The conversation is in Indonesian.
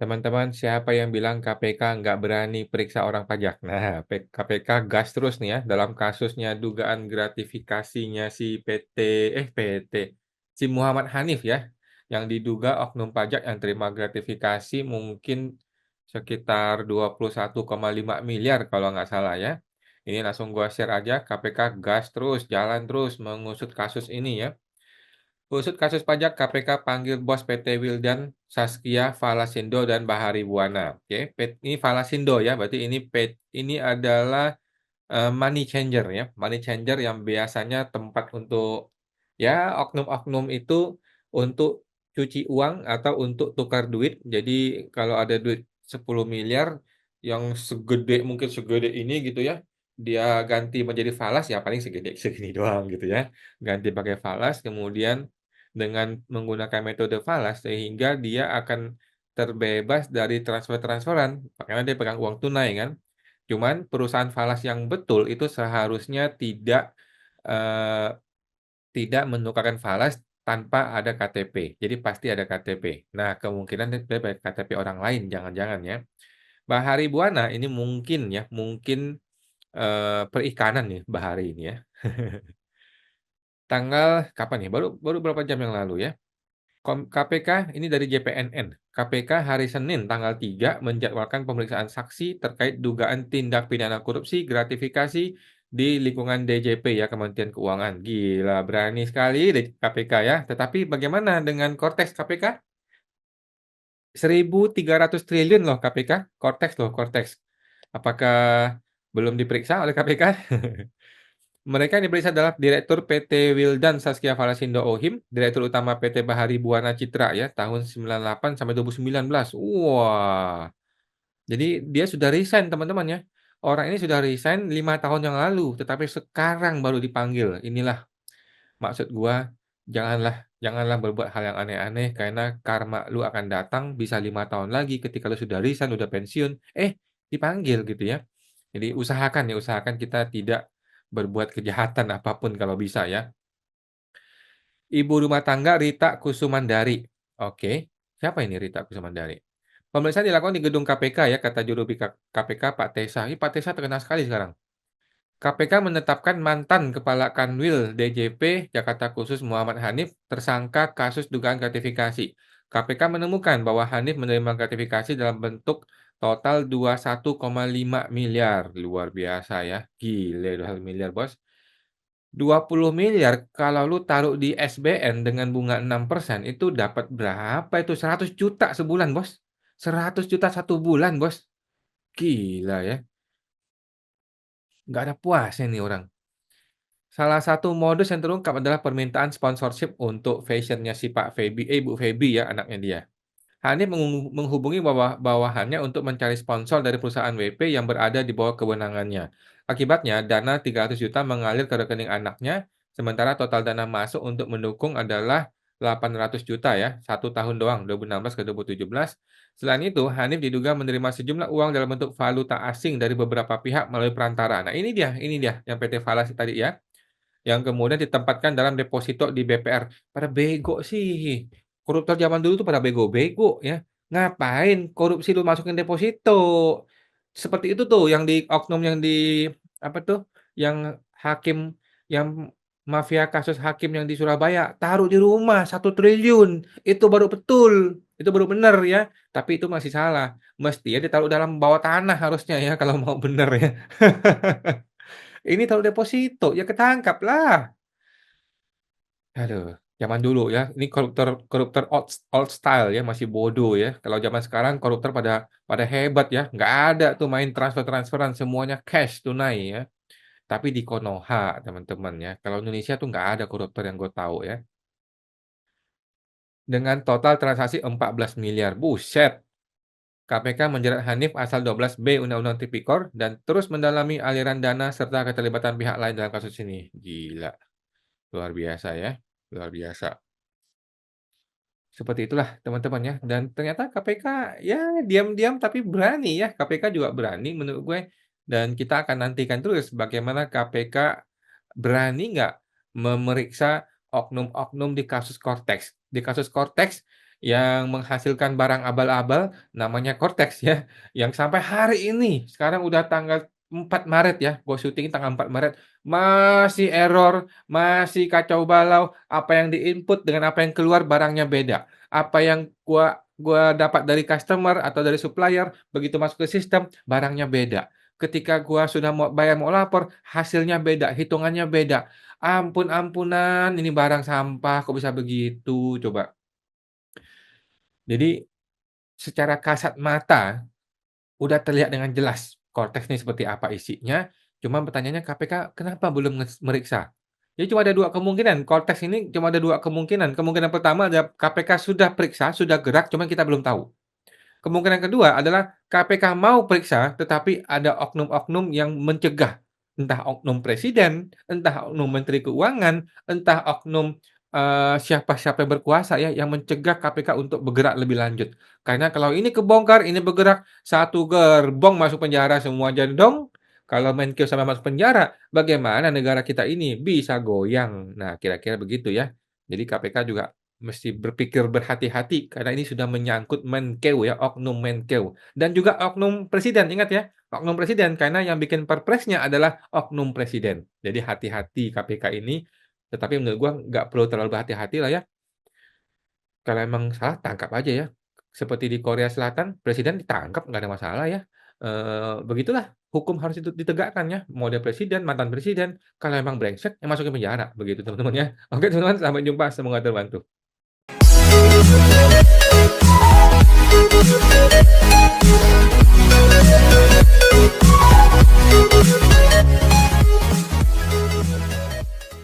Teman-teman, siapa yang bilang KPK nggak berani periksa orang pajak? Nah, KPK gas terus nih ya dalam kasusnya dugaan gratifikasinya si si Muhammad Hanif ya, yang diduga oknum pajak yang terima gratifikasi mungkin sekitar 21,5 miliar kalau nggak salah ya. Ini langsung gua share aja, KPK gas terus, jalan terus mengusut kasus ini ya. Usut kasus pajak, KPK panggil bos PT Wildan, Saskia, Falasindo, dan Bahari Buana. Oke, ini Falasindo ya, berarti ini adalah money changer ya, money changer yang biasanya tempat untuk ya oknum-oknum itu untuk cuci uang atau untuk tukar duit. Jadi kalau ada duit 10 miliar yang mungkin segede ini gitu ya, dia ganti menjadi falas ya paling segede segini doang gitu ya. Ganti pakai falas kemudian dengan menggunakan metode falas sehingga dia akan terbebas dari transfer-transferan, makanya dia pegang uang tunai kan. Cuman perusahaan falas yang betul itu seharusnya eee, tidak menukarkan falas tanpa ada KTP. Jadi pasti ada KTP. Nah, kemungkinan dia pakai KTP orang lain jangan-jangan ya. Bahari Buana ini mungkin ya, mungkin, perikanan nih Bahari ini ya. Tanggal kapan ya, baru baru berapa jam yang lalu ya. KPK ini dari JPNN. KPK hari Senin tanggal 3 menjadwalkan pemeriksaan saksi terkait dugaan tindak pidana korupsi gratifikasi di lingkungan DJP ya, Kementerian Keuangan. Gila, berani sekali KPK ya. Tetapi bagaimana dengan Korteks KPK? 1.300 triliun loh KPK, Korteks loh, Korteks. Apakah belum diperiksa oleh KPK? Mereka yang diperiksa adalah Direktur PT Wildan Saskia Falasindo Ohim, Direktur Utama PT Bahari Buana Citra ya, tahun 98 sampai 2019. Wah, jadi dia sudah resign teman-teman ya. Orang ini sudah resign 5 tahun yang lalu, tetapi sekarang baru dipanggil. Inilah maksud gua, janganlah berbuat hal yang aneh-aneh karena karma lu akan datang bisa 5 tahun lagi ketika lu sudah resign, udah pensiun, dipanggil gitu ya. Jadi usahakan kita tidak berbuat kejahatan apapun kalau bisa ya. Ibu rumah tangga Rita Kusumandari. Oke, siapa ini Rita Kusumandari? Pemeriksaan dilakukan di gedung KPK ya, kata juru bicara KPK Pak Tesa. Ini Pak Tesa terkenal sekali sekarang. KPK menetapkan mantan Kepala Kanwil DJP Jakarta Khusus Muhammad Hanif tersangka kasus dugaan gratifikasi. KPK menemukan bahwa Hanif menerima gratifikasi dalam bentuk total 21,5 miliar. Luar biasa ya. Gile 21 miliar, Bos. 20 miliar kalau lu taruh di SBN dengan bunga 6% itu dapat berapa itu? 100 juta sebulan, Bos. 100 juta satu bulan, Bos. Gila ya. Nggak ada puasnya nih orang. Salah satu modus yang terungkap adalah permintaan sponsorship untuk fashion-nya si Pak Feby Bu Feby ya, anaknya dia. Hanif menghubungi bawahannya untuk mencari sponsor dari perusahaan WP yang berada di bawah kewenangannya. Akibatnya, dana 300 juta mengalir ke rekening anaknya, sementara total dana masuk untuk mendukung adalah 800 juta ya, 1 tahun doang, 2016 ke 2017. Selain itu, Hanif diduga menerima sejumlah uang dalam bentuk valuta asing dari beberapa pihak melalui perantara. Nah, ini dia yang PT Falas tadi ya. Yang kemudian ditempatkan dalam deposito di BPR. Pada bego sih. Koruptor zaman dulu tuh pada bego-bego ya. Ngapain korupsi lu masukin deposito? Seperti itu tuh yang di oknum yang di apa tuh, yang hakim yang mafia kasus hakim yang di Surabaya, taruh di rumah 1 triliun, itu baru betul, itu baru bener ya, tapi itu masih salah. Mestinya ditaruh dalam bawah tanah harusnya ya kalau mau bener ya. Ini taruh deposito, ya ketangkaplah. Aduh, zaman dulu ya, ini koruptor koruptor old style ya, masih bodoh ya. Kalau zaman sekarang koruptor pada pada hebat ya, nggak ada tuh main transfer-transferan, semuanya cash tunai ya. Tapi di Konoha teman-teman ya, kalau Indonesia tuh nggak ada koruptor yang gue tahu ya. Dengan total transaksi 14 miliar, buset. KPK menjerat Hanif asal 12B Undang-Undang Tipikor dan terus mendalami aliran dana serta keterlibatan pihak lain dalam kasus ini. Gila, luar biasa ya, luar biasa. Seperti itulah teman-teman ya, dan ternyata KPK ya diam-diam tapi berani ya, KPK juga berani menurut gue, dan kita akan nantikan terus bagaimana KPK berani nggak memeriksa oknum-oknum di kasus Korteks. Di kasus Korteks yang menghasilkan barang abal-abal namanya Cortex ya, yang sampai hari ini, sekarang udah tanggal 4 Maret ya, gua syuting tanggal 4 Maret, masih error, masih kacau balau, apa yang di-input dengan apa yang keluar barangnya beda. Apa yang gua dapat dari customer atau dari supplier, begitu masuk ke sistem, barangnya beda. Ketika gua sudah mau bayar, mau lapor, hasilnya beda, hitungannya beda. Ampun-ampunan, ini barang sampah kok bisa begitu coba. Jadi, secara kasat mata, udah terlihat dengan jelas Cortex ini seperti apa isinya, cuma pertanyaannya KPK kenapa belum meriksa? Jadi cuma ada 2 kemungkinan, Cortex ini cuma ada 2 kemungkinan. Kemungkinan pertama ada KPK sudah periksa, sudah gerak, cuman kita belum tahu. Kemungkinan kedua adalah KPK mau periksa, tetapi ada oknum-oknum yang mencegah. Entah oknum presiden, entah oknum menteri keuangan, entah oknum, siapa-siapa yang berkuasa ya, yang mencegah KPK untuk bergerak lebih lanjut. Karena kalau ini kebongkar, ini bergerak, satu gerbong masuk penjara semua jedong. Kalau Menkeu sampai masuk penjara, bagaimana negara kita ini bisa goyang. Nah, kira-kira begitu ya. Jadi KPK juga mesti berpikir berhati-hati karena ini sudah menyangkut Menkeu ya, oknum Menkeu. Dan juga oknum presiden, ingat ya, oknum presiden karena yang bikin perpresnya adalah oknum presiden. Jadi hati-hati KPK ini, tetapi menurut gua nggak perlu terlalu berhati-hati lah ya. Kalau emang salah tangkap aja ya. Seperti di Korea Selatan, presiden ditangkap nggak ada masalah ya. Begitulah hukum harus ditegakkan ya. Mau dia presiden, mantan presiden, kalau emang brengsek, ya masukin penjara, begitu teman-teman ya. Oke teman-teman, sampai jumpa, semoga terbantu.